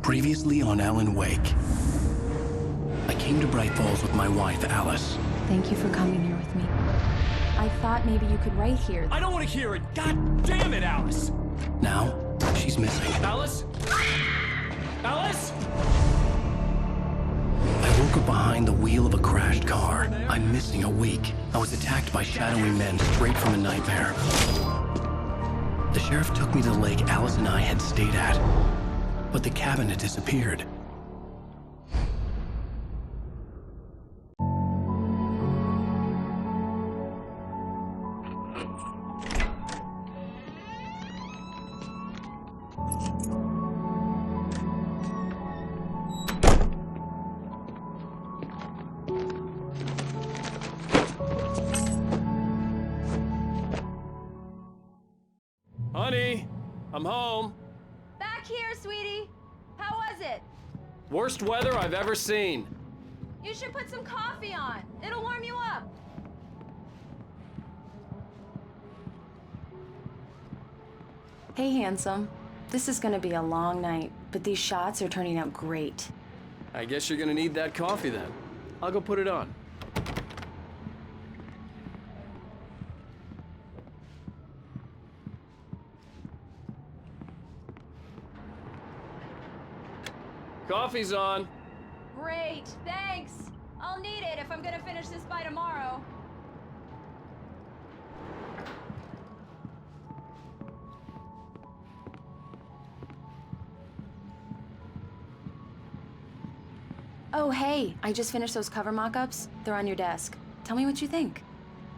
Previously on Alan Wake. I came to Bright Falls with my wife, Alice. Thank you for coming here with me. I thought maybe you could write here. I don't want to hear it! God damn it, Alice! Now, she's missing. Alice? Alice? I woke up behind the wheel of a crashed car. I'm missing a week. I was attacked by shadowy men straight from a nightmare. The sheriff took me to the lake Alice and I had stayed at, but the cabin had disappeared. Honey, I'm home. Back here, sweetie. How was it? Worst weather I've ever seen. You should put some coffee on. It'll warm you up. Hey, handsome. This is gonna be a long night, but these shots are turning out great. I guess you're gonna need that coffee then. I'll go put it on. Coffee's on. Great, thanks. I'll need it if I'm gonna finish this by tomorrow. Oh, hey, I just finished those cover mock-ups. They're on your desk. Tell me what you think.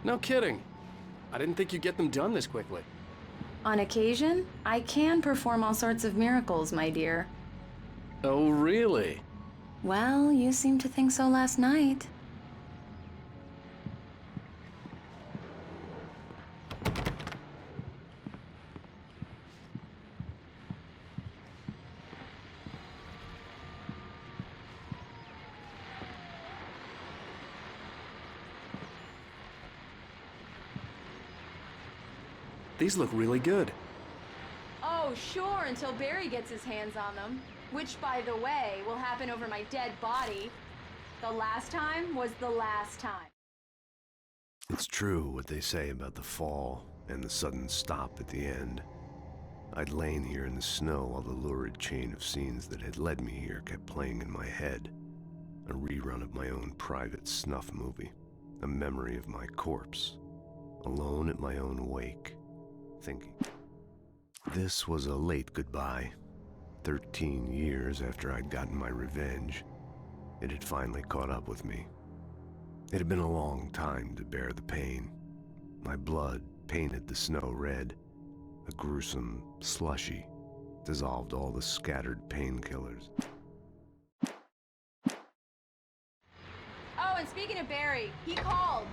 No kidding. I didn't think you'd get them done this quickly. On occasion, I can perform all sorts of miracles, my dear. Oh, really? Well, you seemed to think so last night. These look really good. Oh, sure, until Barry gets his hands on them. Which, by the way, will happen over my dead body. The last time was the last time. It's true what they say about the fall and the sudden stop at the end. I'd lain here in the snow while the lurid chain of scenes that had led me here kept playing in my head. A rerun of my own private snuff movie. A memory of my corpse. Alone at my own wake. Thinking. This was a late goodbye. 13 years after I'd gotten my revenge, it had finally caught up with me. It had been a long time to bear the pain. My blood painted the snow red. A gruesome slushy dissolved all the scattered painkillers. Oh, and speaking of Barry, he called.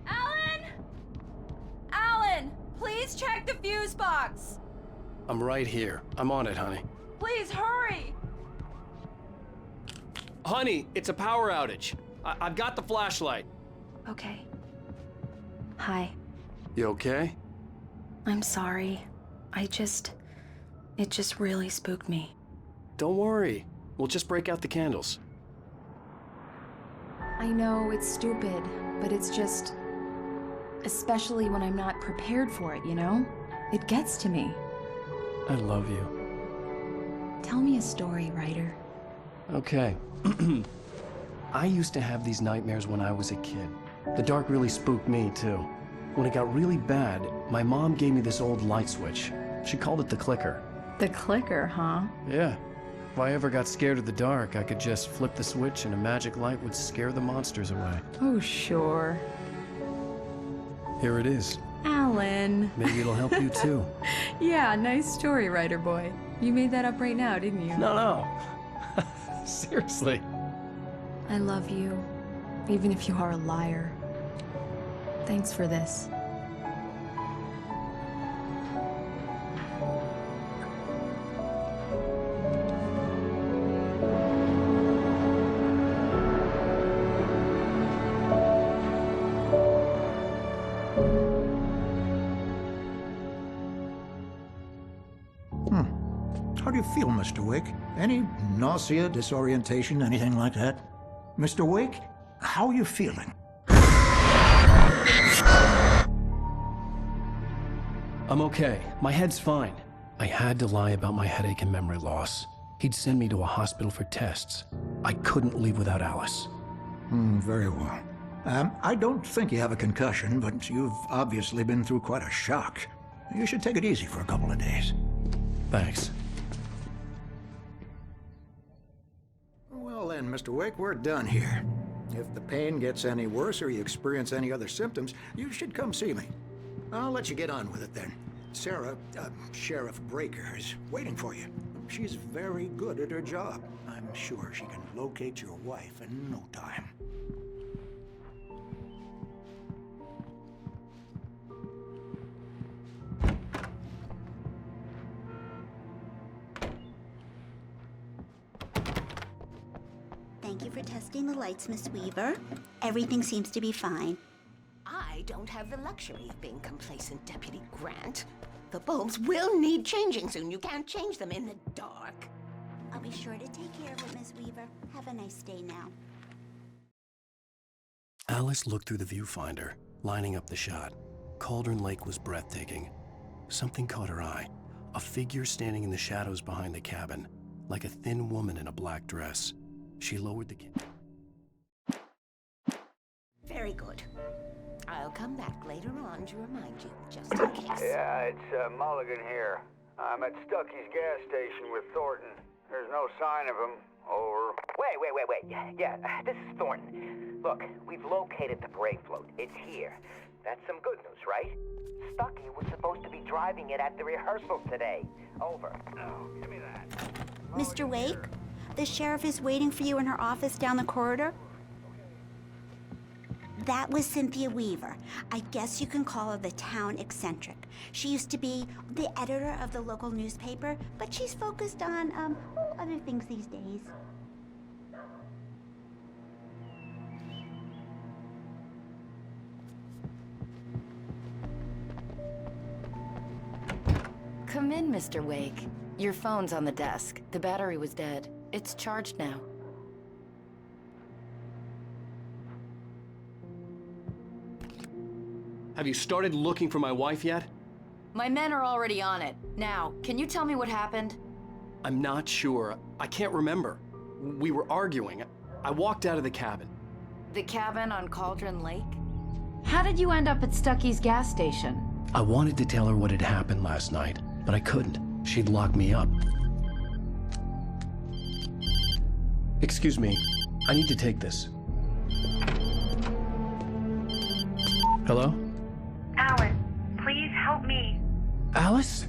Alan! Alan, please check the fuse box. I'm right here. I'm on it, honey. Please hurry. Honey, it's a power outage. I've got the flashlight. Okay. Hi. You okay? I'm sorry. It just really spooked me. Don't worry. We'll just break out the candles. I know it's stupid, but it's just... especially when I'm not prepared for it, you know? It gets to me. I love you. Tell me a story, writer. Okay. I used to have these nightmares when I was a kid. The dark really spooked me, too. When it got really bad, my mom gave me this old light switch. She called it the clicker. The clicker, huh? Yeah. If I ever got scared of the dark, I could just flip the switch and a magic light would scare the monsters away. Oh, sure. Here it is. Alan. Maybe it'll help you, too. Yeah, nice story, writer boy. You made that up right now, didn't you? No. Seriously. I love you, even if you are a liar. Thanks for this. How do you feel, Mr. Wake? Any nausea, disorientation, anything like that? Mr. Wake, how are you feeling? I'm okay. My head's fine. I had to lie about my headache and memory loss. He'd send me to a hospital for tests. I couldn't leave without Alice. Very well. I don't think you have a concussion, but you've obviously been through quite a shock. You should take it easy for a couple of days. Thanks. Well then, Mr. Wake, we're done here. If the pain gets any worse or you experience any other symptoms, you should come see me. I'll let you get on with it then. Sarah, Sheriff Breaker, is waiting for you. She's very good at her job. I'm sure she can locate your wife in no time. Thank you for testing the lights, Miss Weaver. Everything seems to be fine. I don't have the luxury of being complacent, Deputy Grant. The bulbs will need changing soon. You can't change them in the dark. I'll be sure to take care of it, Miss Weaver. Have a nice day now. Alice looked through the viewfinder, lining up the shot. Cauldron Lake was breathtaking. Something caught her eye. A figure standing in the shadows behind the cabin, like a thin woman in a black dress. She lowered the camera. Very good. I'll come back later on to remind you, just in case. Yeah, it's Mulligan here. I'm at Stucky's gas station with Thornton. There's no sign of him. Over. Wait. Yeah, this is Thornton. Look, we've located the brake float. It's here. That's some good news, right? Stucky was supposed to be driving it at the rehearsal today. Over. Oh, give me that. Mr. Wake, the sheriff is waiting for you in her office down the corridor. That was Cynthia Weaver. I guess you can call her the town eccentric. She used to be the editor of the local newspaper, but she's focused on, other things these days. Come in, Mr. Wake. Your phone's on the desk. The battery was dead. It's charged now. Have you started looking for my wife yet? My men are already on it. Now, can you tell me what happened? I'm not sure. I can't remember. We were arguing. I walked out of the cabin. The cabin on Cauldron Lake? How did you end up at Stucky's gas station? I wanted to tell her what had happened last night, but I couldn't. She'd lock me up. Excuse me. I need to take this. Hello? Alan, please help me. Alice?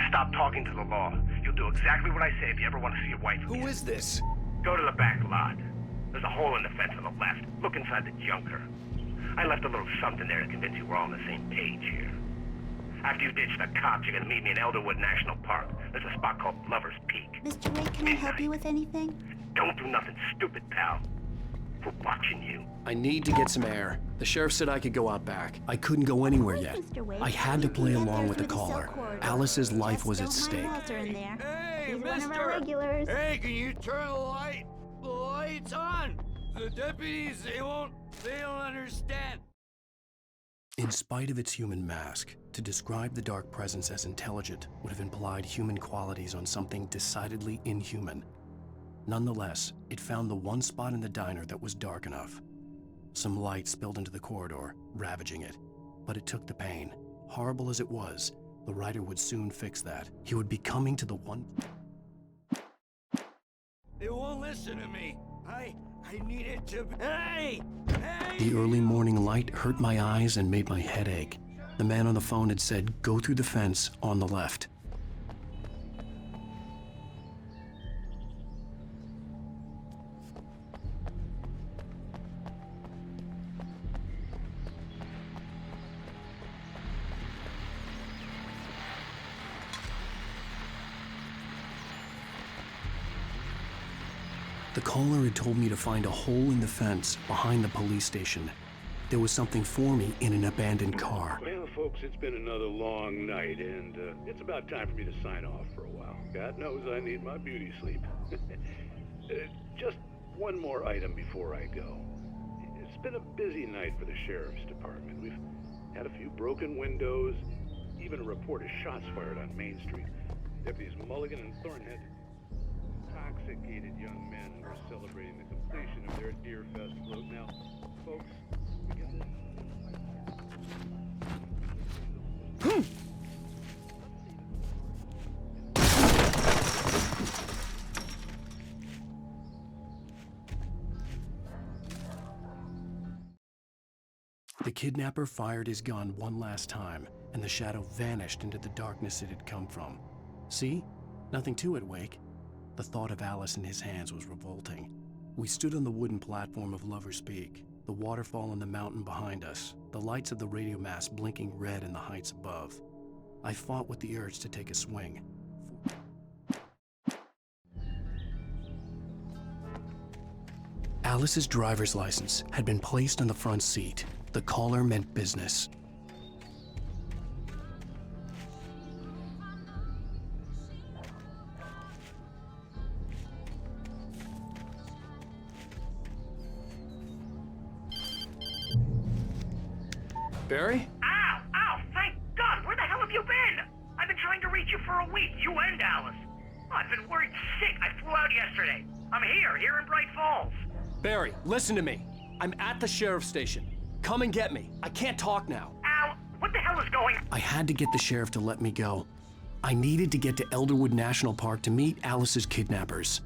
Stop talking to the law. You'll do exactly what I say if you ever want to see your wife again. Who is this? Go to the back lot. There's a hole in the fence on the left. Look inside the junker. I left a little something there to convince you we're all on the same page here. After you ditch the cops, you're gonna meet me in Elderwood National Park. There's a spot called Lover's Peak. Mr. Wake, can I help you with anything? Don't do nothing stupid, pal. We're watching you. I need to get some air. The sheriff said I could go out back. I couldn't go anywhere yet. I had to play along with the caller. Alice's life was at stake. Hey, mister! Hey, can you turn the lights on? The deputies, they don't understand. In spite of its human mask, to describe the dark presence as intelligent would have implied human qualities on something decidedly inhuman. Nonetheless, it found the one spot in the diner that was dark enough. Some light spilled into the corridor, ravaging it. But it took the pain. Horrible as it was, the writer would soon fix that. He would be coming to the one... They won't listen to me. I needed to... Hey! The early morning light hurt my eyes and made my head ache. The man on the phone had said, go through the fence on the left. The caller had told me to find a hole in the fence behind the police station. there was something for me in an abandoned car. Well, folks, it's been another long night, and it's about time for me to sign off for a while. God knows I need my beauty sleep. Just one more item before I go. It's been a busy night for the sheriff's department. We've had a few broken windows, even a report of shots fired on Main Street. Deputies Mulligan and Thornhead, intoxicated young men were celebrating the completion of their Deer Fest float. Now, folks, we get this. The kidnapper fired his gun one last time, and the shadow vanished into the darkness it had come from. See? Nothing to it, Wake. The thought of Alice in his hands was revolting. We stood on the wooden platform of Lover's Peak, the waterfall on the mountain behind us, the lights of the radio mast blinking red in the heights above. I fought with the urge to take a swing. Alice's driver's license had been placed on the front seat. The caller meant business. Barry? Ow! Ow! Thank God! Where the hell have you been? I've been trying to reach you for a week, you and Alice. I've been worried sick. I flew out yesterday. I'm here in Bright Falls. Barry, listen to me. I'm at the sheriff's station. Come and get me. I can't talk now. Al, what the hell is going on? I had to get the sheriff to let me go. I needed to get to Elderwood National Park to meet Alice's kidnappers.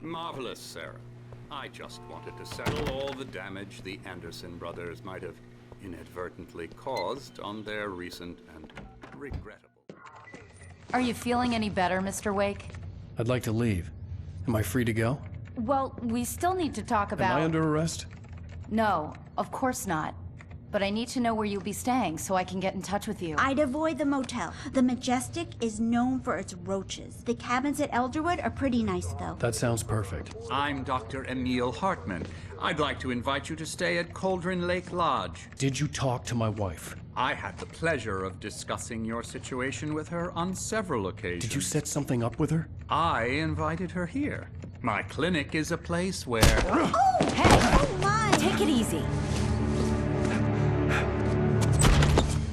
Marvelous, Sarah. I just wanted to settle all the damage the Anderson brothers might have inadvertently caused on their recent and regrettable... Are you feeling any better, Mr. Wake? I'd like to leave. Am I free to go? Well, we still need to talk about... Am I under arrest? No, of course not. But I need to know where you'll be staying so I can get in touch with you. I'd avoid the motel. The Majestic is known for its roaches. The cabins at Elderwood are pretty nice, though. That sounds perfect. I'm Dr. Emil Hartman. I'd like to invite you to stay at Cauldron Lake Lodge. Did you talk to my wife? I had the pleasure of discussing your situation with her on several occasions. Did you set something up with her? I invited her here. My clinic is a place where... Oh, hey! Oh, my! Take it easy.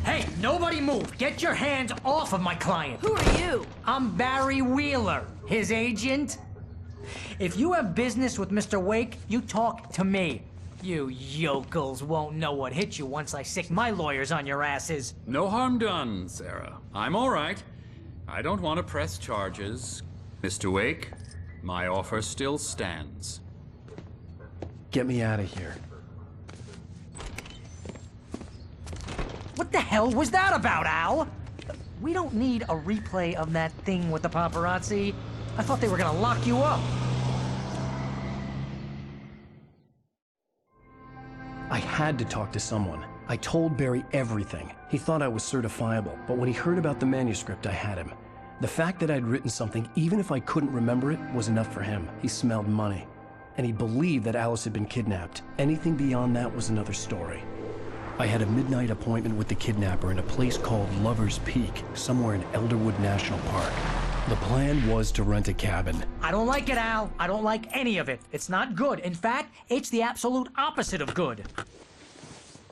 Hey, nobody move! Get your hands off of my client! Who are you? I'm Barry Wheeler, his agent. If you have business with Mr. Wake, you talk to me. You yokels won't know what hit you once I sick my lawyers on your asses. No harm done, Sarah. I'm all right. I don't want to press charges. Mr. Wake, my offer still stands. Get me out of here. What the hell was that about, Al? We don't need a replay of that thing with the paparazzi. I thought they were gonna lock you up. I had to talk to someone. I told Barry everything. He thought I was certifiable, but when he heard about the manuscript, I had him. The fact that I'd written something, even if I couldn't remember it, was enough for him. He smelled money. And he believed that Alice had been kidnapped. Anything beyond that was another story. I had a midnight appointment with the kidnapper in a place called Lover's Peak, somewhere in Elderwood National Park. The plan was to rent a cabin. I don't like it, Al. I don't like any of it. It's not good. In fact, it's the absolute opposite of good.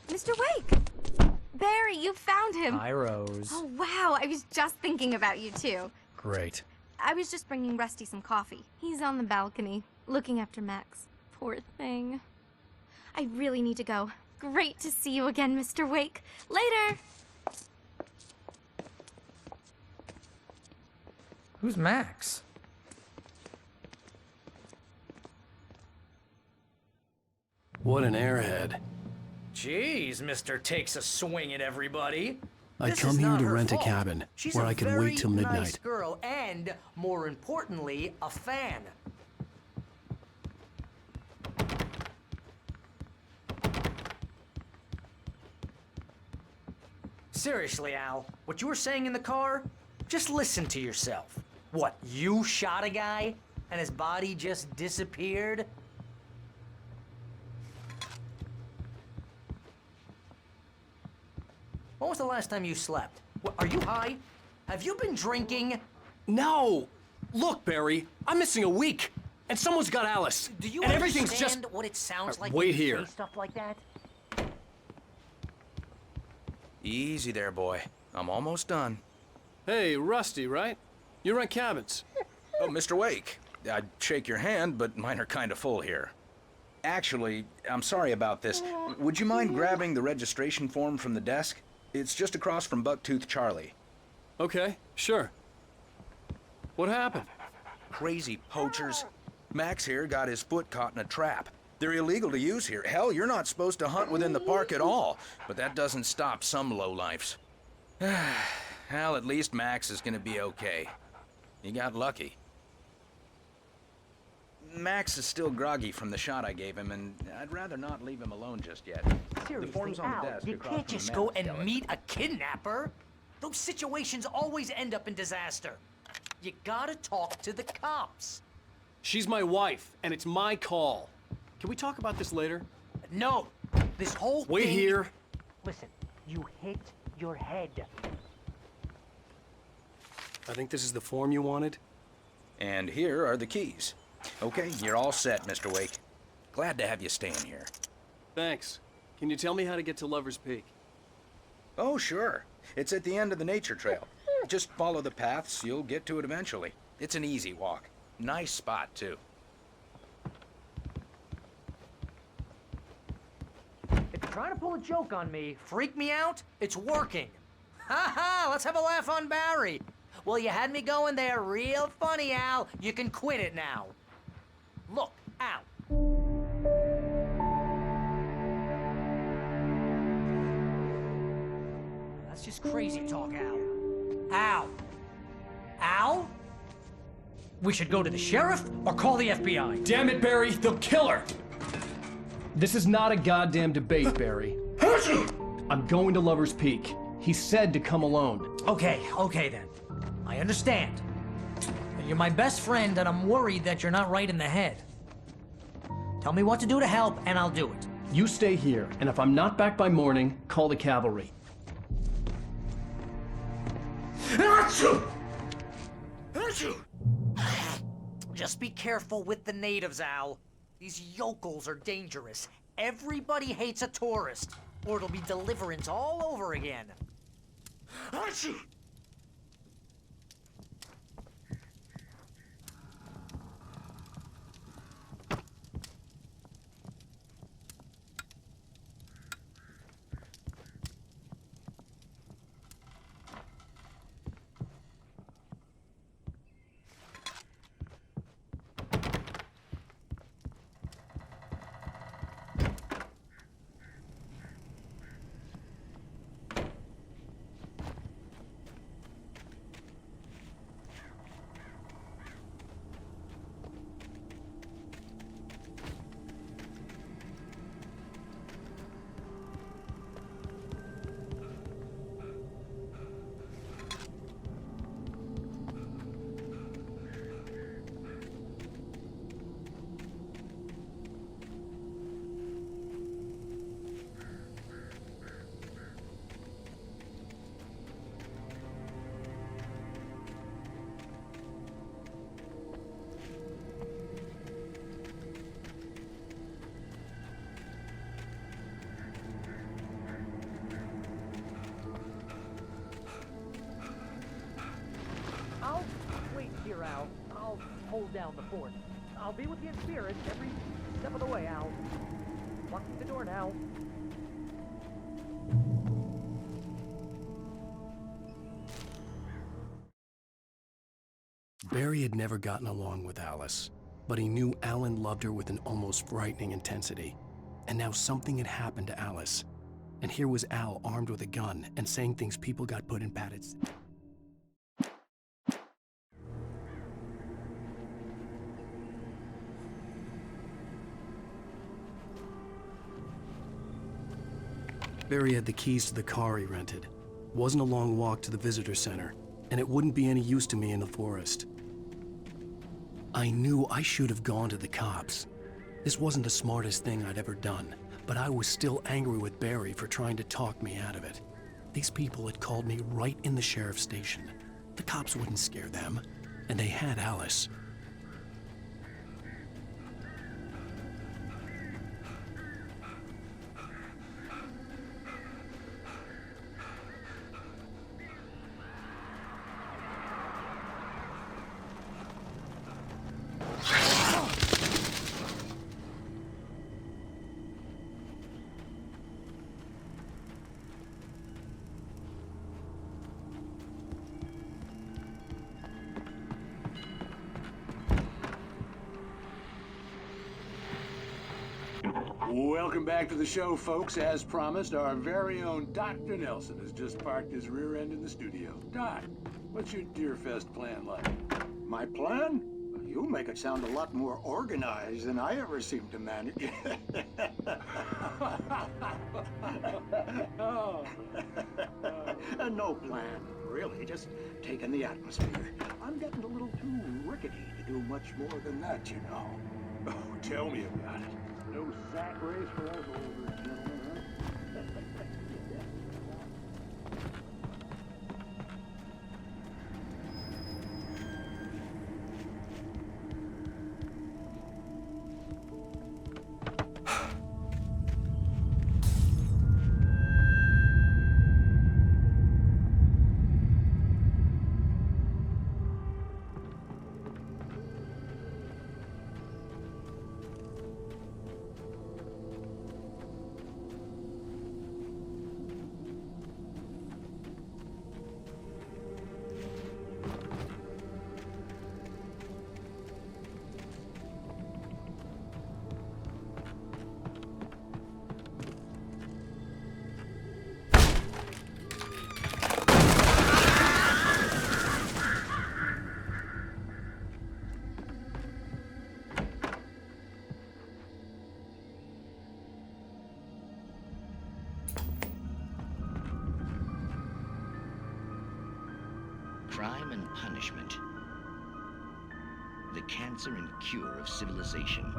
Mr. Wake! Barry, you found him. Hi, Rose. Oh, wow. I was just thinking about you, too. Great. I was just bringing Rusty some coffee. He's on the balcony, looking after Max. Poor thing. I really need to go. Great to see you again, Mr. Wake. Later! Who's Max? What an airhead. Jeez, Mr. Takes a swing at everybody. I This come is here not to her rent a fault. cabin She's where a I could very wait till nice midnight. girl and, more importantly, a fan. Seriously, Al, what you were saying in the car? Just listen to yourself. What, you shot a guy and his body just disappeared? When was the last time you slept? What, are you high? Have you been drinking? No! Look, Barry, I'm missing a week, and someone's got Alice. Do you and understand everything's just... what it sounds like wait when you here. say stuff like that? Easy there, boy. I'm almost done. Hey, Rusty, right? You rent cabins. Oh, Mr. Wake. I'd shake your hand, but mine are kind of full here. Actually, I'm sorry about this. Would you mind grabbing the registration form from the desk? It's just across from Bucktooth Charlie. Okay, sure. What happened? Crazy poachers. Max here got his foot caught in a trap. They're illegal to use here. Hell, you're not supposed to hunt within the park at all. But that doesn't stop some lowlifes. Hell, at least Max is gonna be okay. He got lucky. Max is still groggy from the shot I gave him, and I'd rather not leave him alone just yet. Seriously, The form's on Al, the desk you across can't from the just go medical and skeleton. meet a kidnapper. Those situations always end up in disaster. You gotta talk to the cops. She's my wife, and it's my call. Can we talk about this later? No, this whole Wait thing... here. Listen, you hit your head. I think this is the form you wanted. And here are the keys. Okay, you're all set, Mr. Wake. Glad to have you staying here. Thanks. Can you tell me how to get to Lover's Peak? Oh, sure. It's at the end of the nature trail. Just follow the paths, you'll get to it eventually. It's an easy walk. Nice spot, too. If you're trying to pull a joke on me, freak me out, it's working. Ha ha, let's have a laugh on Barry. Well, you had me going there real funny, Al. You can quit it now. Look, Al. That's just crazy talk, Al. Al. Al? We should go to the sheriff or call the FBI. Damn it, Barry, they'll kill her! This is not a goddamn debate, Barry. I'm going to Lover's Peak. He said to come alone. Okay then. I understand. You're my best friend, and I'm worried that you're not right in the head. Tell me what to do to help, and I'll do it. You stay here, and if I'm not back by morning, call the cavalry. Just be careful with the natives, Al. These yokels are dangerous. Everybody hates a tourist, or it'll be Deliverance all over again. I'll wait here, Al. I'll hold down the fort. I'll be with you in spirit every step of the way, Al. Locking the door now. Barry had never gotten along with Alice, but he knew Alan loved her with an almost frightening intensity. And now something had happened to Alice. And here was Al armed with a gun and saying things people got put in padded... Barry had the keys to the car he rented. Wasn't a long walk to the visitor center, and it wouldn't be any use to me in the forest. I knew I should have gone to the cops. This wasn't the smartest thing I'd ever done, but I was still angry with Barry for trying to talk me out of it. These people had called me right in the sheriff's station. The cops wouldn't scare them, and they had Alice. Welcome back to the show, folks. As promised, our very own Dr. Nelson has just parked his rear end in the studio. Doc, what's your Deerfest plan like? My plan? You make it sound a lot more organized than I ever seem to manage. No plan, really. Just taking the atmosphere. I'm getting a little too rickety to do much more than that, you know. Oh, tell me about it. No sack race for us older gentlemen, huh? Crime and punishment. The cancer and cure of civilization.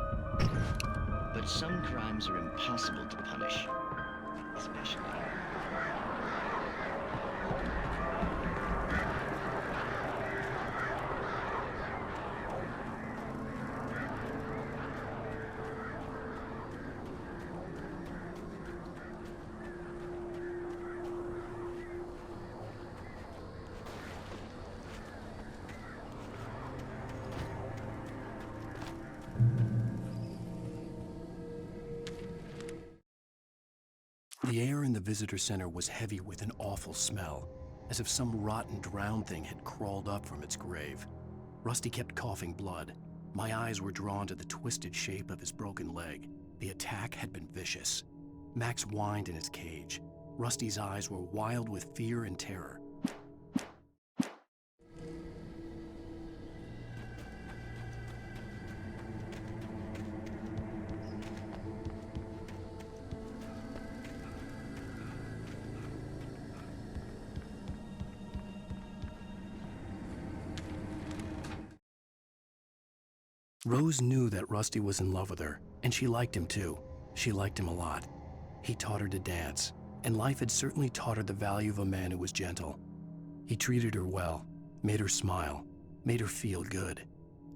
But some crimes are impossible to punish, especially. The air in the visitor center was heavy with an awful smell, as if some rotten drowned thing had crawled up from its grave. Rusty kept coughing blood. My eyes were drawn to the twisted shape of his broken leg. The attack had been vicious. Max whined in his cage. Rusty's eyes were wild with fear and terror. Rose knew that Rusty was in love with her, and she liked him too. She liked him a lot. He taught her to dance, and life had certainly taught her the value of a man who was gentle. He treated her well, made her smile, made her feel good.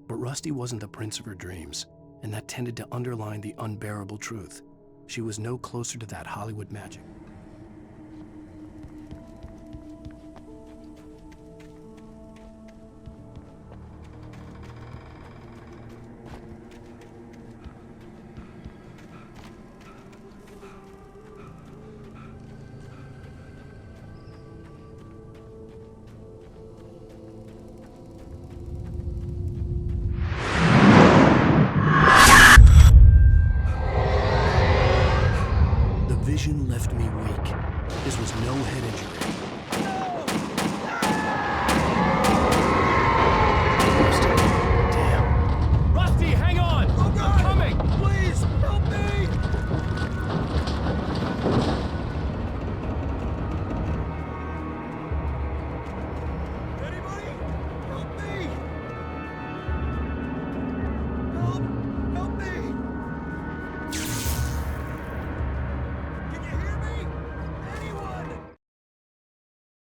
But Rusty wasn't the prince of her dreams, and that tended to underline the unbearable truth. She was no closer to that Hollywood magic.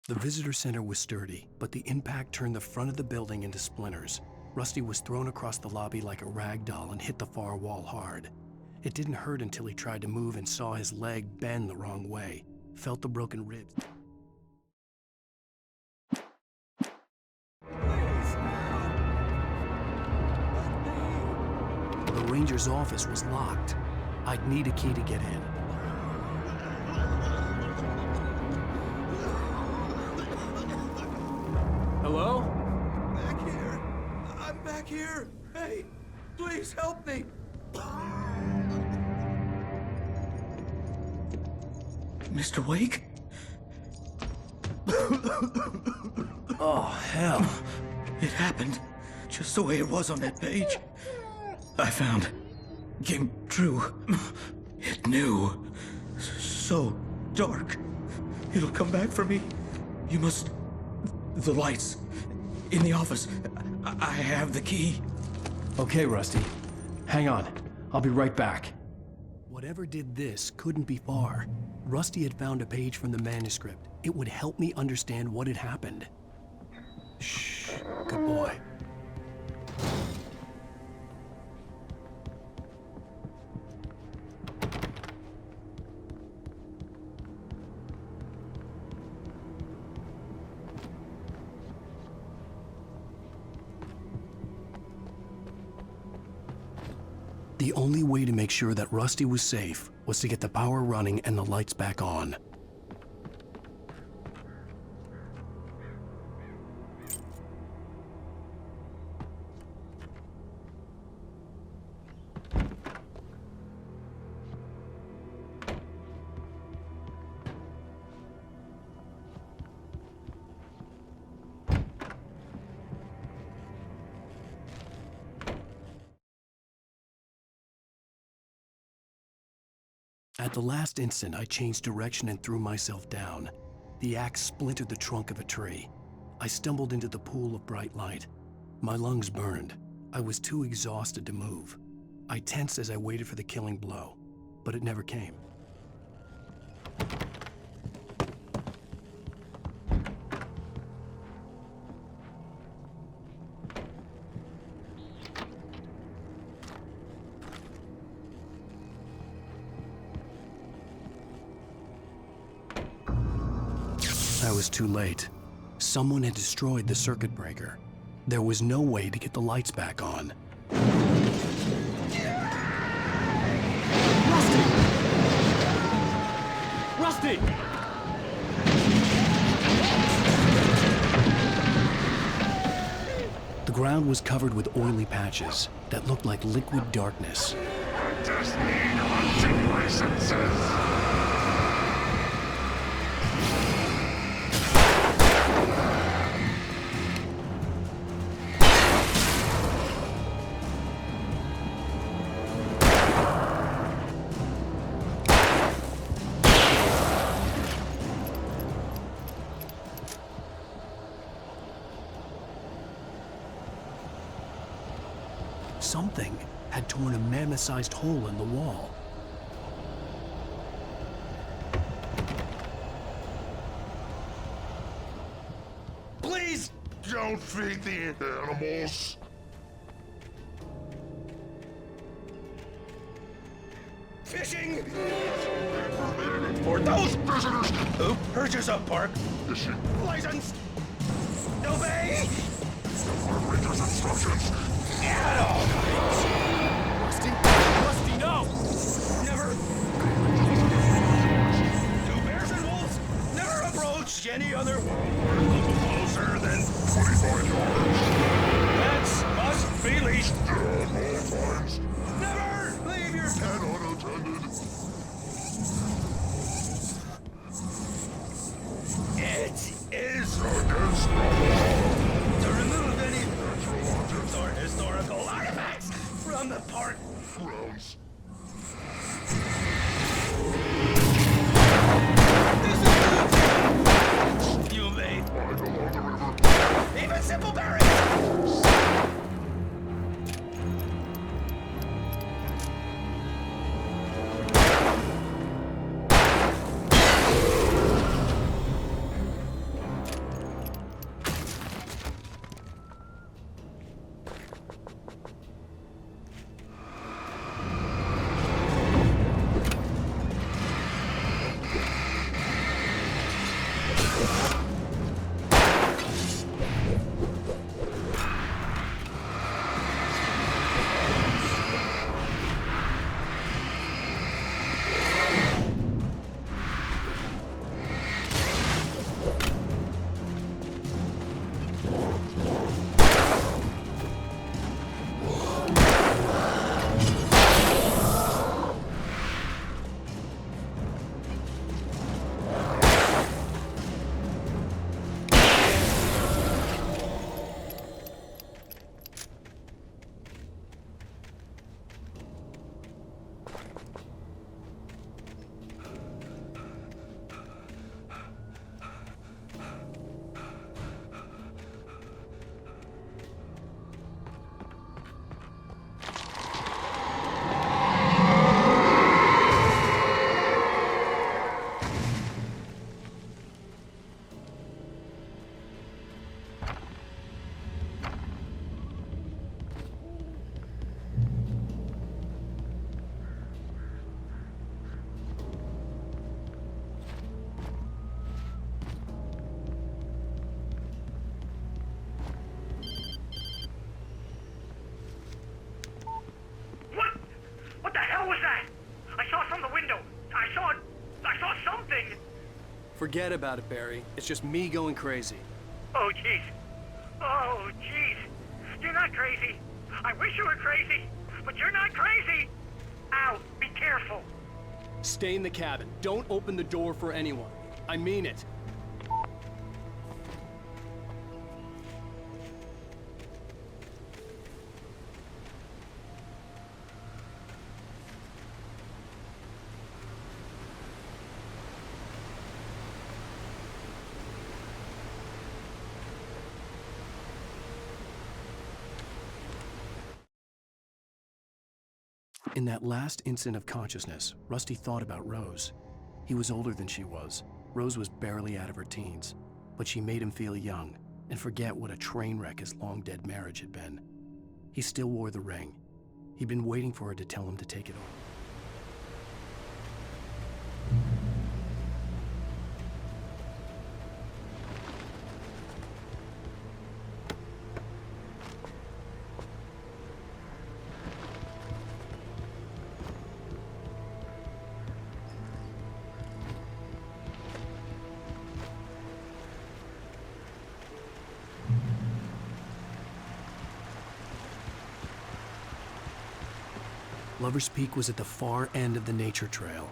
The visitor center was sturdy, but the impact turned the front of the building into splinters. Rusty was thrown across the lobby like a rag doll and hit the far wall hard. It didn't hurt until he tried to move and saw his leg bend the wrong way. Felt the broken ribs. The ranger's office was locked. I'd need a key to get in. Hello? Back here. I'm back here. Hey, please help me. Mr. Wake? Oh, hell. It happened just the way it was on that page. I found. Came true. It knew. So dark. It'll come back for me. You must... The lights. In the office. I have the key. Okay, Rusty. Hang on. I'll be right back. Whatever did this couldn't be far. Rusty had found a page from the manuscript. It would help me understand what had happened. Shh. Good boy. The only way to make sure that Rusty was safe was to get the power running and the lights back on. At the last instant, I changed direction and threw myself down. The axe splintered the trunk of a tree. I stumbled into the pool of bright light. My lungs burned. I was too exhausted to move. I tensed as I waited for the killing blow, but it never came. I was too late. Someone had destroyed the circuit breaker. There was no way to get the lights back on. Rusty! The ground was covered with oily patches that looked like liquid darkness. I just need hunting licenses. Something had torn a mammoth-sized hole in the wall. Please don't feed the animals. Fishing! For those visitors who purchase a park license! Obey! Operator's instructions. Get off! Rusty! Rusty, no! Never! Do bears and wolves never approach any other closer than 25 yards. That must be leashed. All times. Never leave your Pet unattended. It is Against the law. to remove any natural objects or historical artifacts from the park Grounds. You may Right along the river. even simple berries. Forget about it, Barry. It's just me going crazy. Oh, jeez. Oh, jeez. You're not crazy. I wish you were crazy, but you're not crazy. Ow, be careful. Stay in the cabin. Don't open the door for anyone. I mean it. In that last instant of consciousness, Rusty thought about Rose. He was older than she was. Rose was barely out of her teens, but she made him feel young and forget what a train wreck his long-dead marriage had been. He still wore the ring. He'd been waiting for her to tell him to take it off. Lover's Peak was at the far end of the nature trail.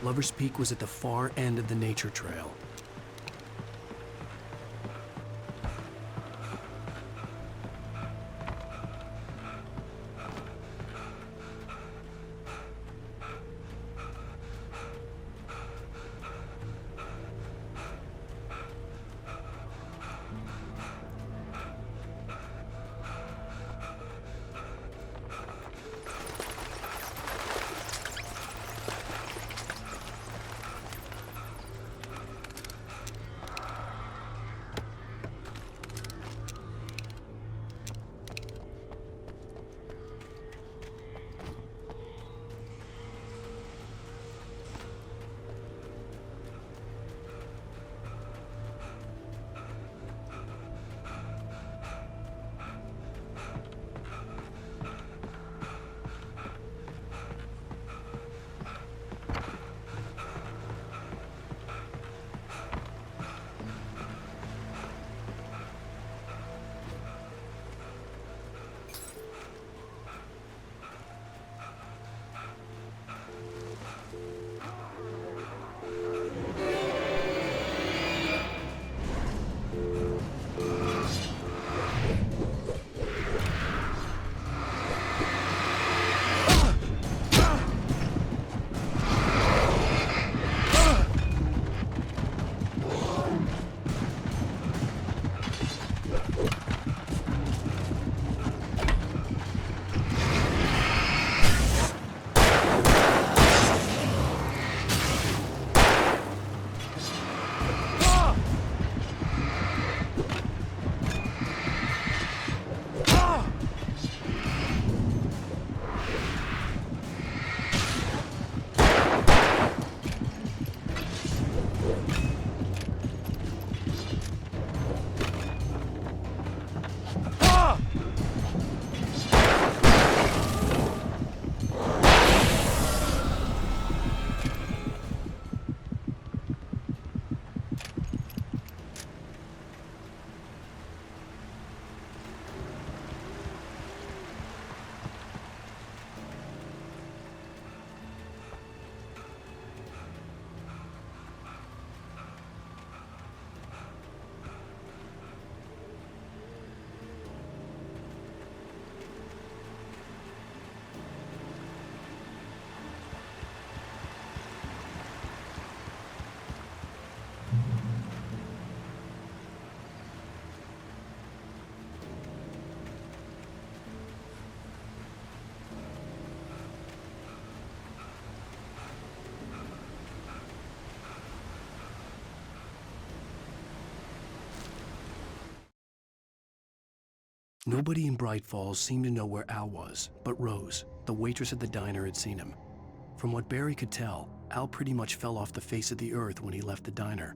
Lover's Peak was at the far end of the nature trail. Nobody in Bright Falls seemed to know where Al was, but Rose, the waitress at the diner, had seen him. From what Barry could tell, Al pretty much fell off the face of the earth when he left the diner.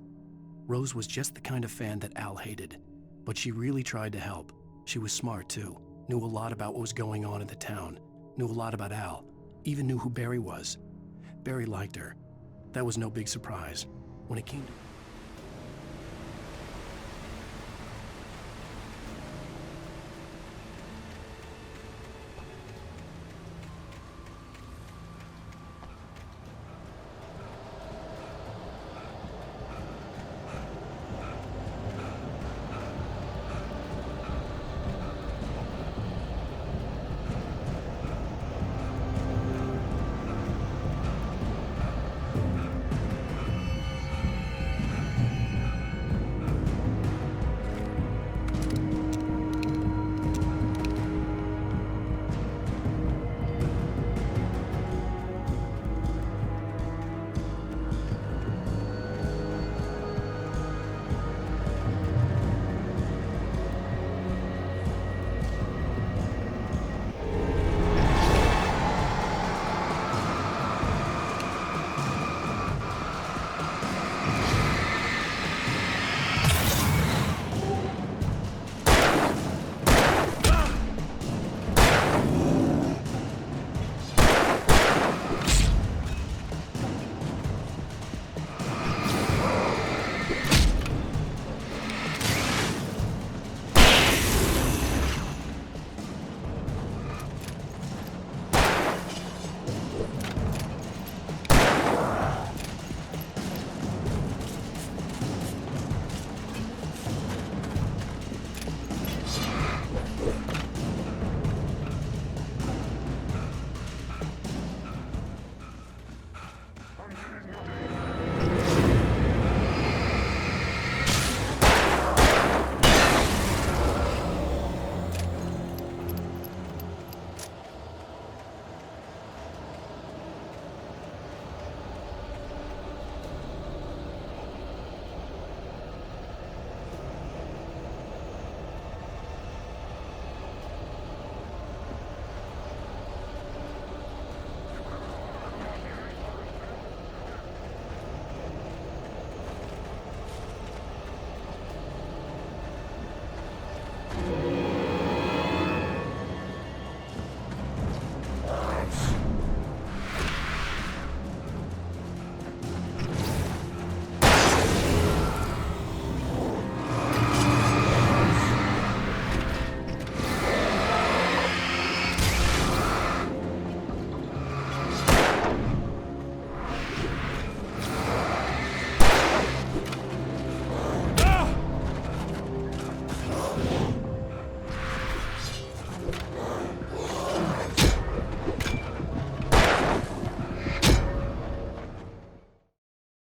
Rose was just the kind of fan that Al hated, but she really tried to help. She was smart too, knew a lot about what was going on in the town, knew a lot about Al, even knew who Barry was. Barry liked her. That was no big surprise. When it came to